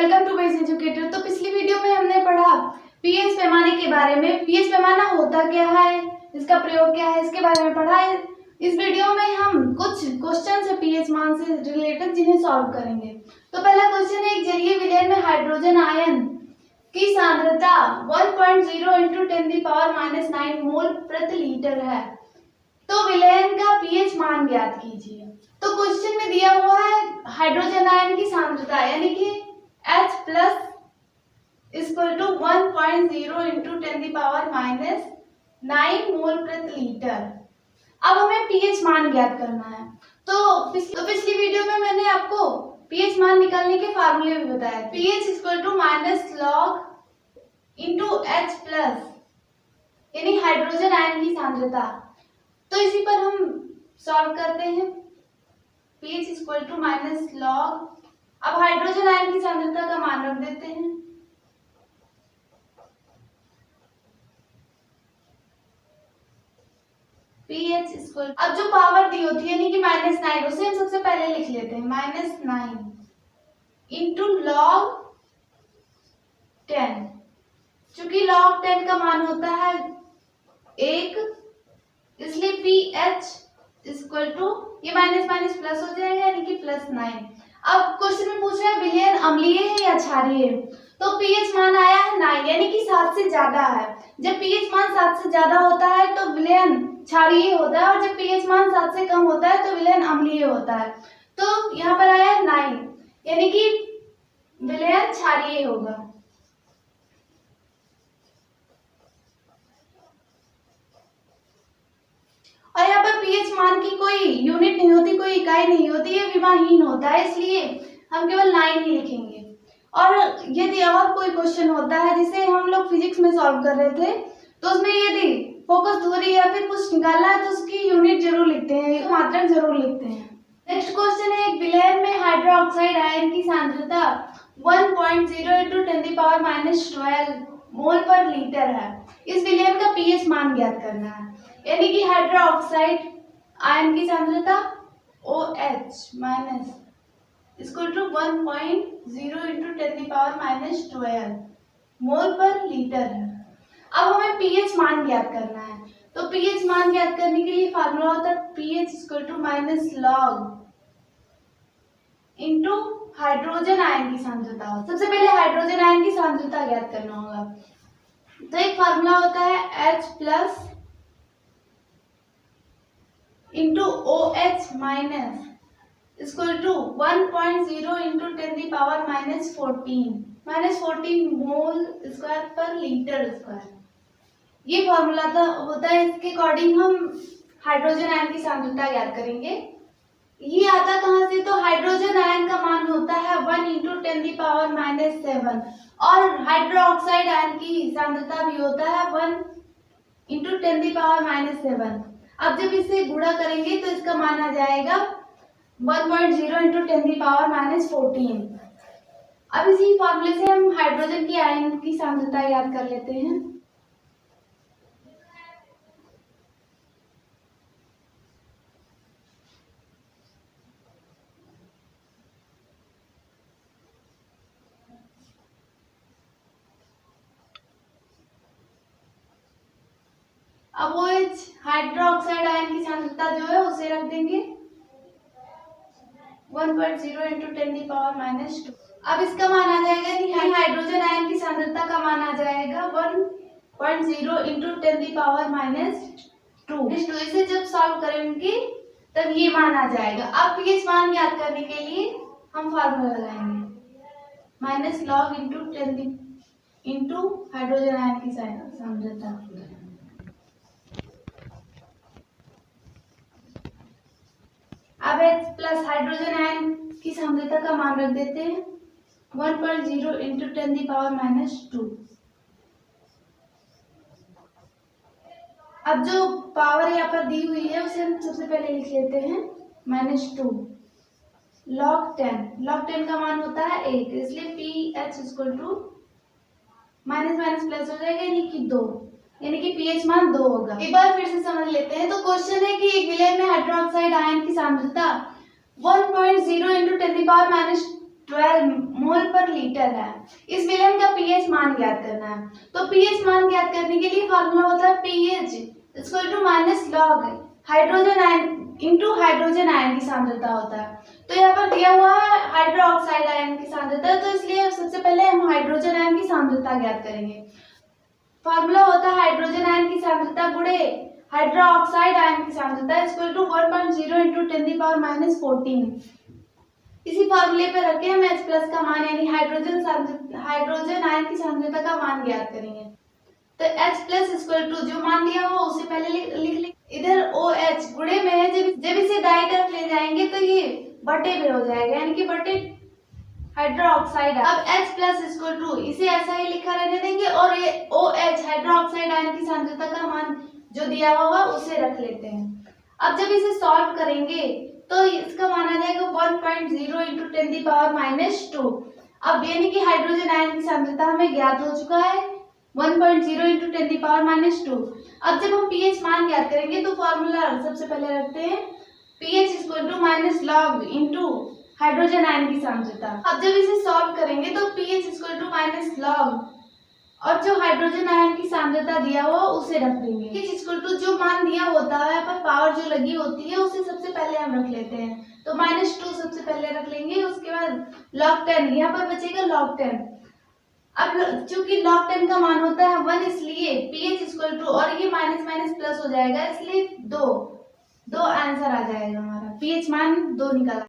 Welcome to base educator. तो पिछली video में हमने पढ़ा पीएच पैमाने के बारे में। पीएच पैमाना होता क्या है, इसका प्रयोग क्या है, इसके बारे में पढ़ा है। इस वीडियो में हम कुछ क्वेश्चन है पीएच मान से रिलेटेड जिन्हें सॉल्व करेंगे। तो पहला क्वेश्चन है, एक जलीय विलयन में हाइड्रोजन आयन की सांद्रता 1.0 × 10⁻⁹ मोल प्रति लीटर है, तो विलयन का पीएच मान ज्ञात कीजिए। तो क्वेश्चन में दिया हुआ है हाइड्रोजन आयन की सांद्रता यानी कि H प्लस इक्वल टू 1.0 × 10⁻⁹ मोल प्रति लीटर। अब हमें पीएच मान ज्ञात करना है। तो पिछली वीडियो में मैंने आपको पीएच मान निकालने के फार्मूले भी बताया। PH equal to -log × H plus यानी हाइड्रोजन आयन की सांद्रता। तो इसी पर हम सॉल्व करते हैं। pH इक्वल टू -log, अब हाइड्रोजन आयन की सांद्रता का मान रख देते हैं। pH इक्वल, अब जो पावर दी होती है यानी कि -9 उसे हम सबसे पहले लिख लेते हैं। -9 इंटू log 10, चूंकि log 10 का मान होता है 1, इसलिए pH इक्वल टू ये माइनस माइनस प्लस हो जाएगा यानी कि +9। अब क्वेश्चन में पूछ रहा है विलयन अम्लीय है या क्षारीय है, तो pH मान आया है 9 यानी कि 7 से ज्यादा है। जब pH मान 7 से ज्यादा होता है तो विलयन क्षारीय होता है, और जब pH मान 7 से कम होता है तो विलयन अम्लीय होता है। तो यहाँ पर आया है 9 यानी कि विलयन क्षारीय होगा। और यहाँ पर पीएच मान की कोई यूनिट नहीं होती, कोई इकाई नहीं होती, ये विमाहीन होता है, इसलिए हम केवल 9 ही लिखेंगे। और यदि और कोई क्वेश्चन होता है जिसे हम लोग फिजिक्स में सॉल्व कर रहे थे, तो उसमें यदि फोकस दूरी या फिर कुछ निकालना है तो उसकी यूनिट जरूर लिखते हैं, मात्रक जरूर लिखते हैं। नेक्स्ट क्वेश्चन है, एक विलयन में हाइड्रोक्साइड आयन की सांद्रता 1.0 × 10⁻12 मोल पर लीटर है। इस विलयन का पीएच मान ज्ञात करना है यानी कि हाइड्रोक्साइड आयन की सांद्रता OH माइनस इक्वल टू 1.0 × 10⁻12 मोल पर लीटर है। अब हमें पीएच मान ज्ञात करना है। तो पीएच मान ज्ञात करने के लिए फार्मूला होता है pH equal to -log into hydrogen ion की सांद्रता। सबसे पहले हाइड्रोजन आयन की सांद्रता ज्ञात करना होगा। तो एक फार्मूला होता है H plus into OH minus equal to 1.0 × 10⁻14 mole square per litre square. ये फॉर्मूला होता है, इसके अकॉर्डिंग हम हाइड्रोजन आयन की सांद्रता ज्ञात करेंगे। ये आता कहाँ से, तो हाइड्रोजन आयन का मान होता है 1 × 10⁻7 और हाइड्रोक्साइड आयन की सांद्रता भी होता है 1 × 10⁻7। अब जब इसे गुणा करेंगे तो इसका मान आ जाएगा 1.0 × 10⁻14। अब इसी फॉर्मूले से हम हाइड्रोजन की आयन की सांद्रता याद कर लेते हैं। अब वो हाइड्रोक्साइड आयन की सांद्रता जो है उसे रख देंगे 1.0 × 10⁻²। अब इसका मान आ जाएगा कि हाइड्रोजन आयन की सांद्रता का मान आ जाएगा 1.0 × 10⁻²। इसे जब सॉल्व करेंगे तब ये मान आ जाएगा। अब पीएच मान ज्ञात करने के लिए हम फार्मूला लगाएंगे -log इंटू हाइड्रोजन आयन की सांद्रता। अब H प्लस हाइड्रोजन आयन की सांद्रता का मान रख देते हैं 1.0 × 10⁻²। अब जो पावर यहाँ पर दी हुई है उसे हम सबसे पहले लिख लेते हैं -2 log 10 का मान होता है 1, इसलिए pH equal to minus minus plus हो जाएगा यानी कि 2, यानी कि pH मान 2 होगा। एक बार फिर से समझ लेते हैं। तो क्वेश्चन है कि एक विलयन में हाइड्रोक्साइड आयन की सांद्रता 1.0 × 10⁻12 मोल पर पर लीटर है। इस विलेन का पीएच मान ज्ञात करना है। तो पीएच मान ज्ञात करने के लिए फॉर्मूला होता है pH equal to minus log hydrogen ion into hydrogen ion की सांद्रता होता है। तो यहाँ पर दिया हुआ है हाइड्रोक्साइड आयन की सांद्रता, तो इसलिए सबसे पहले हम हाइड्रोजन आयन की सांद्रता ज्ञात करेंगे। फॉर्मूला होता है हाइड्रोजन आयन की सांद्रता गुणे हाइड्रोक्साइड आयन की सांद्रता इक्वल टू 1.0 इंटू 10⁻⁴। इसी फॉर्मूले पर रख के हम H प्लस का मान यानी हाइड्रोजन आयन की सांद्रता का मान ज्ञात करेंगे। तो H प्लस इक्वल टू जो मान दिया हो उसे पहले लिख ले। इधर OH गुणे में है, जब इसे दाईं तरफ ले जाएंगे तो ये बटे में हो जाएगा यानी कि बटे हाइड्रोक्साइड। अब H प्लस इक्वल टू इसे ऐसा ही लिखा रहने देंगे और ये OH हाइड्रोक्साइड आयन की सांद्रता का मान जो दिया हुआ उसे रख लेते हैं। अब जब इसे सॉल्व करेंगे तो इसका मान आ जाएगा 1.0 इंटू 10⁻⁻²। अब यानी कि हाइड्रोजन आयन की सांद्रता हमें ज्ञात हो चुका है 1.0 इंटू 10⁻²। अब जब हम पीएच मान ज्ञात करेंगे तो फॉर्मूला सबसे पहले रखते हैं pH equal to minus log into hydrogen ion की सांद्रता। अब जब इसे सॉल्व करेंगे तो pH equal to minus log और जो हाइड्रोजन आयन की सांद्रता दिया हुआ उसे रख देंगे। पीएच इक्वल टू जो मान दिया होता है पर पावर जो लगी होती है उसे सबसे पहले हम रख लेते हैं। तो -2 सबसे पहले रख लेंगे, उसके बाद log 10 यहाँ पर बचेगा log 10। अब चूंकि log 10 का मान होता है 1 इसलिए pH इक्वल टू और ये माइनस माइनस प्लस हो जाएगा इसलिए 2 आंसर आ जाएगा हमारा। pH मान 2 निकाला।